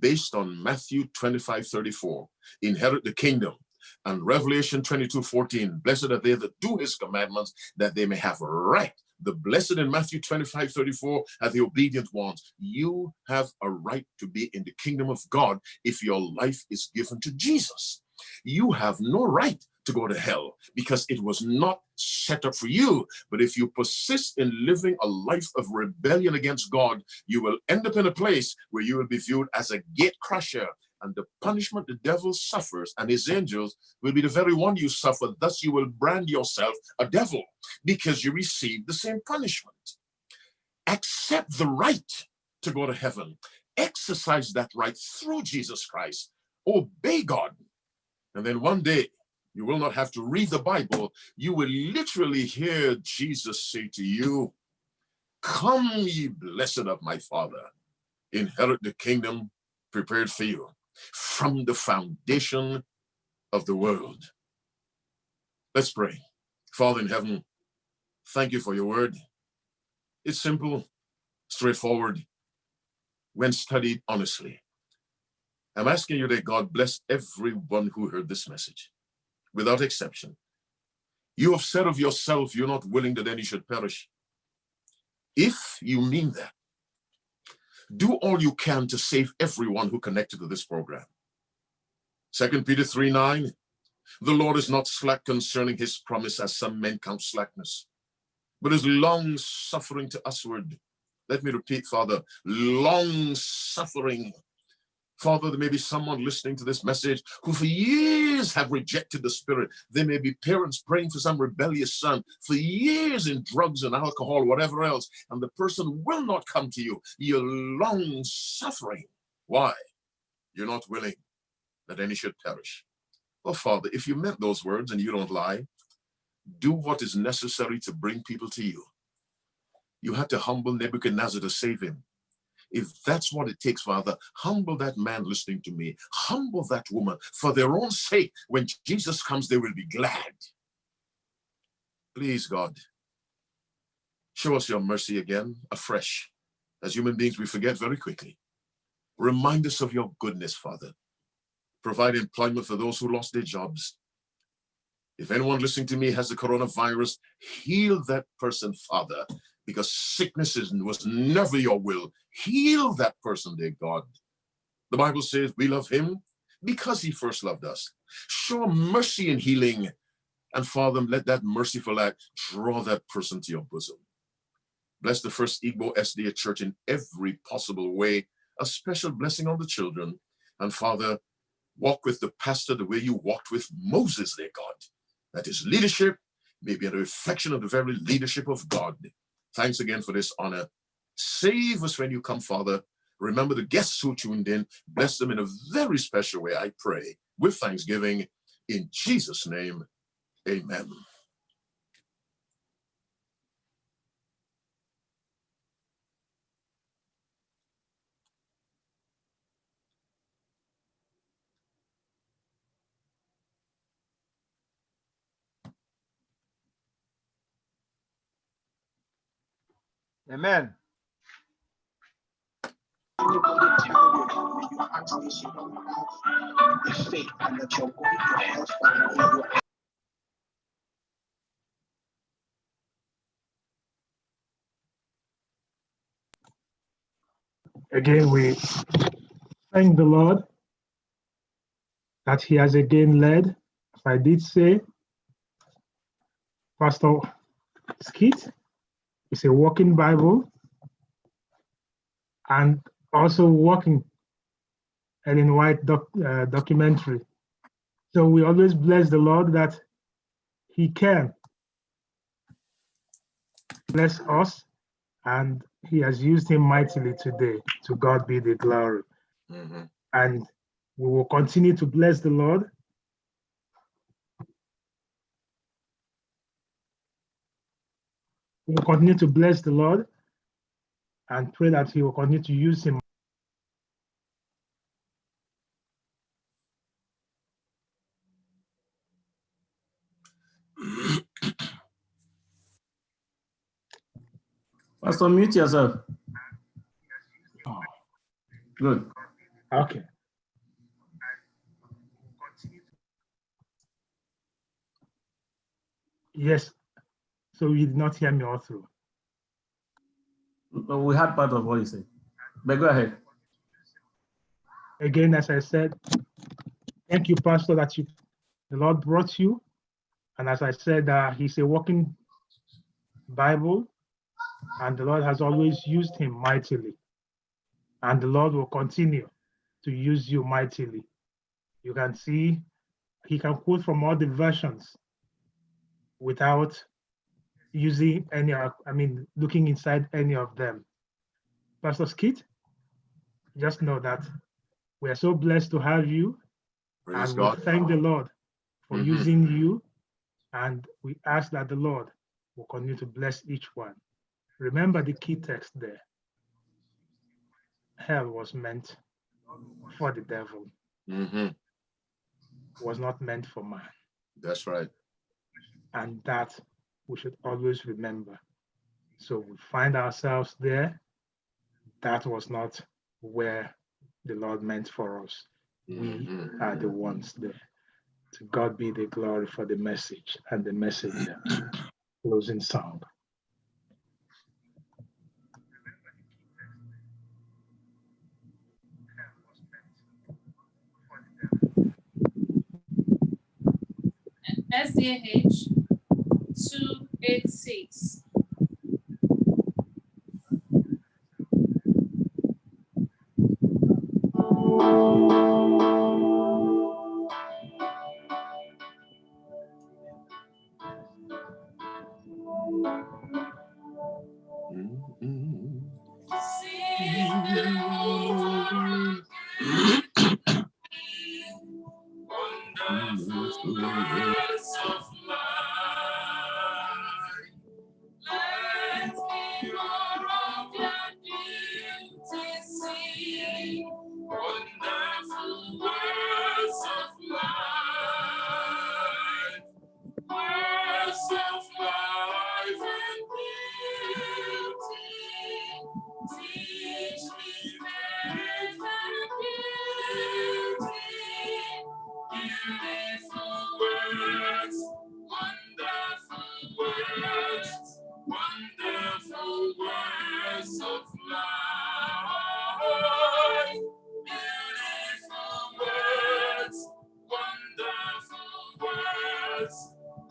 Based on Matthew 25:34, inherit the kingdom, and Revelation 22:14, blessed are they that do his commandments, that they may have right. The blessed in Matthew 25:34 are the obedient ones. You have a right to be in the kingdom of God if your life is given to Jesus. You have no right to go to hell because it was not set up for you. But if you persist in living a life of rebellion against God, you will end up in a place where you will be viewed as a gate crusher, and the punishment the devil suffers and his angels will be the very one you suffer. Thus you will brand yourself a devil because you receive the same punishment. Accept the right to go to heaven. Exercise that right through Jesus Christ. Obey God. And then one day, you will not have to read the Bible. You will literally hear Jesus say to you, "Come, ye blessed of my Father, inherit the kingdom prepared for you from the foundation of the world." Let's pray. Father in heaven, thank you for your word. It's simple, straightforward, when studied honestly. I'm asking you that God bless everyone who heard this message, without exception. You have said of yourself, you're not willing that any should perish. If you mean that, do all you can to save everyone who connected to this program. 2 Peter 3:9, the Lord is not slack concerning his promise, as some men count slackness, but is long suffering to usward. Let me repeat, Father, long suffering. Father, there may be someone listening to this message who for years have rejected the Spirit. There may be parents praying for some rebellious son for years in drugs and alcohol, whatever else, and the person will not come to you. You're long suffering. Why? You're not willing that any should perish. Well, Father, if you meant those words and you don't lie, do what is necessary to bring people to you. You had to humble Nebuchadnezzar to save him. If that's what it takes, Father, humble that man listening to me. Humble that woman. For their own sake, when Jesus comes, they will be glad. Please, God, show us your mercy again, afresh. As human beings, we forget very quickly. Remind us of your goodness, Father. Provide employment for those who lost their jobs. If anyone listening to me has the coronavirus, heal that person, Father, because sickness was never your will. Heal that person, dear God. The Bible says we love him because he first loved us. Show mercy in healing. And Father, let that merciful act draw that person to your bosom. Bless the First Igbo SDA Church in every possible way. A special blessing on the children. And Father, walk with the pastor the way you walked with Moses, dear God. That his leadership may be a reflection of the very leadership of God. Thanks again for this honor. Save us when you come, Father. Remember the guests who tuned in. Bless them in a very special way, I pray, with thanksgiving. In Jesus' name, amen. Amen. Again, we thank the Lord that he has again led, as I did say, Pastor Skeete is a walking Bible and also walking Ellen White documentary. So we always bless the Lord that he can bless us, and he has used him mightily today. To God be the glory. Mm-hmm. And we will continue to bless the Lord. We will continue to bless the Lord and pray that he will continue to use him. Pastor, mute yourself. Good. Okay. Yes. So you did not hear me all through. We had part of what you said, but go ahead. Again, as I said, thank you, Pastor, that the Lord brought you. And as I said, he's a walking Bible, and the Lord has always used him mightily. And the Lord will continue to use you mightily. You can see he can quote from all the versions without using looking inside any of them. Pastor Skeete, just know that we are so blessed to have you. Praise And God. we thank the Lord for Mhm. using you. And we ask that the Lord will continue to bless each one. Remember the key text there. Hell was meant for the devil, was not meant for man. That's right. And that we should always remember. So we find ourselves there. That was not where the Lord meant for us. We are the ones there. To God be the glory for the message and the messenger. Closing song. SDH 286. Wonderful words of mine. Let me roar of your beauty sing. Wonderful words of life. Words of life and beauty. Teach me faith and beauty. Beautiful words, wonderful words, wonderful words of life. Beautiful words, wonderful words,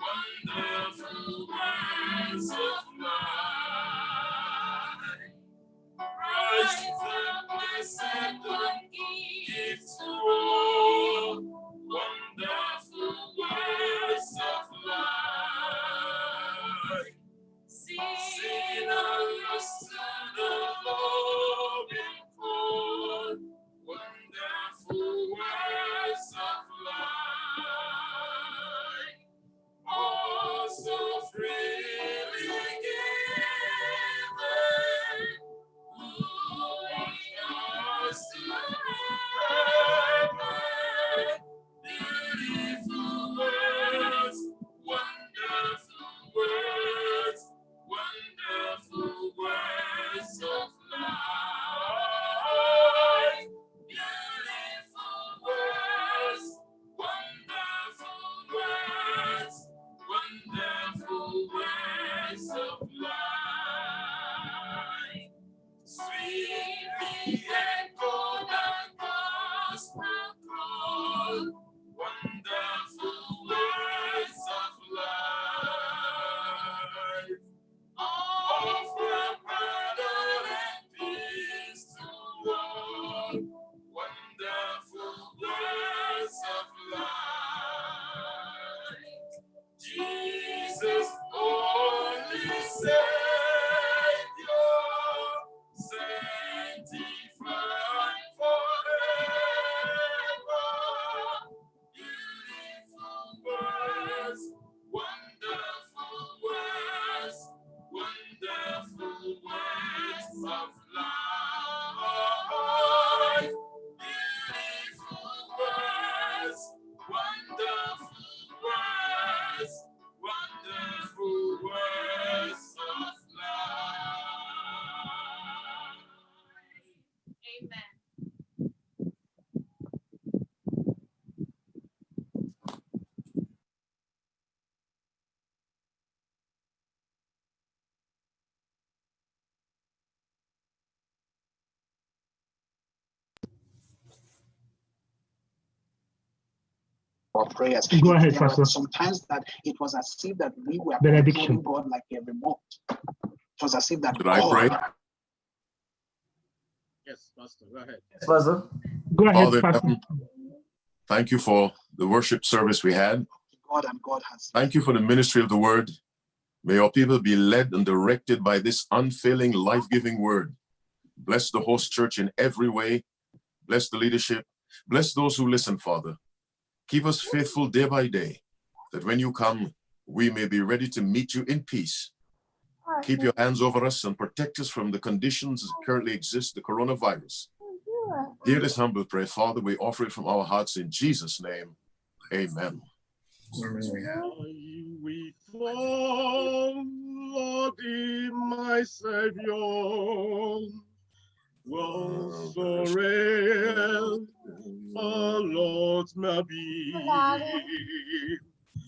wonderful words of life. Christ the blessed one gives to all. Wonderful words of life. Sing a lost to the loving God. Wonderful words of life. Oh, so freely given. Moving us to heaven. Beautiful words, wonderful words, wonderful words of life. Beautiful words, wonderful words, wonderful words of life. Sweetly echo the gospel call, wonderful words of life. Offer pardon and peace to all, wonderful words of life. Jesus, only Savior, sanctified forever. Beautiful words, wonderful words, wonderful words of life. Beautiful words, wonderful words, wonderful words of life. Amen. our prayers. Go ahead, There Pastor. were some times that it was as if that we were Benediction. controlling God like a remote. It was as if that Did I pray? Yes, Pastor, go ahead. Yes, Pastor. Go ahead, Father in Pastor. heaven, thank you for the worship service we had. God and God has. Thank you for the ministry of the word. May your people be led and directed by this unfailing, life-giving word. Bless the host church in every way. Bless the leadership. Bless those who listen, Father. Keep us faithful day by day, that when you come, we may be ready to meet you in peace. Keep your hands over us and protect us from the conditions that currently exist, the coronavirus. Hear this humble prayer, Father. We offer it from our hearts in Jesus' name. Amen. We fall, Lord, in my Savior, will surrender, Lord, my be.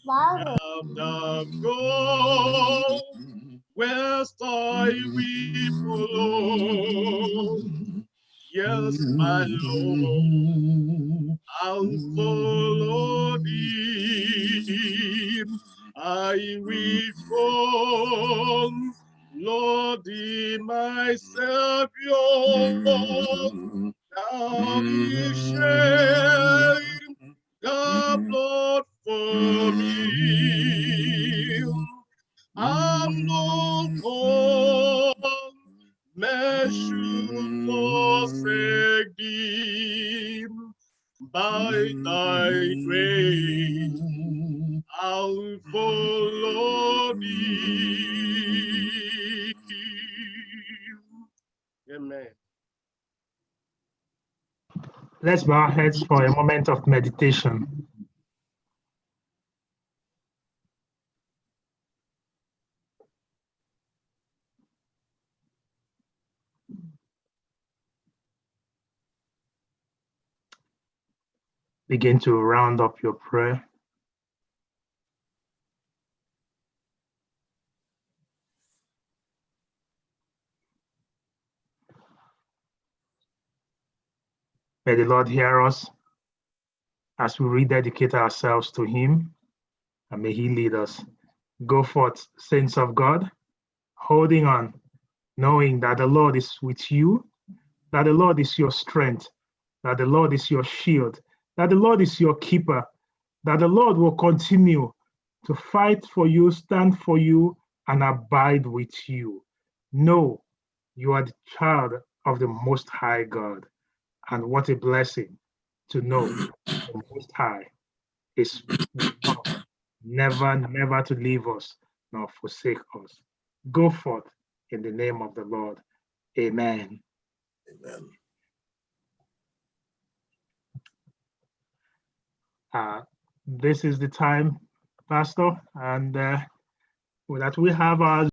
Now go, west I we follow. Yes, my Lord, I'll follow thee. I will come, Lord, in my Savior. Now you shed the blood for me. I'm no more measure forsake thee. By thy grace I'll follow thee. Amen. Let's bow our heads for a moment of meditation. Begin to round up your prayer. May the Lord hear us as we rededicate ourselves to Him, and may He lead us. Go forth, saints of God, holding on, knowing that the Lord is with you, that the Lord is your strength, that the Lord is your shield, that the Lord is your keeper, that the Lord will continue to fight for you, stand for you, and abide with you. Know you are the child of the Most High God, and what a blessing to know the Most High is with us, never to leave us nor forsake us. Go forth in the name of the Lord. Amen. Amen. This is the time, Pastor, and with that we have our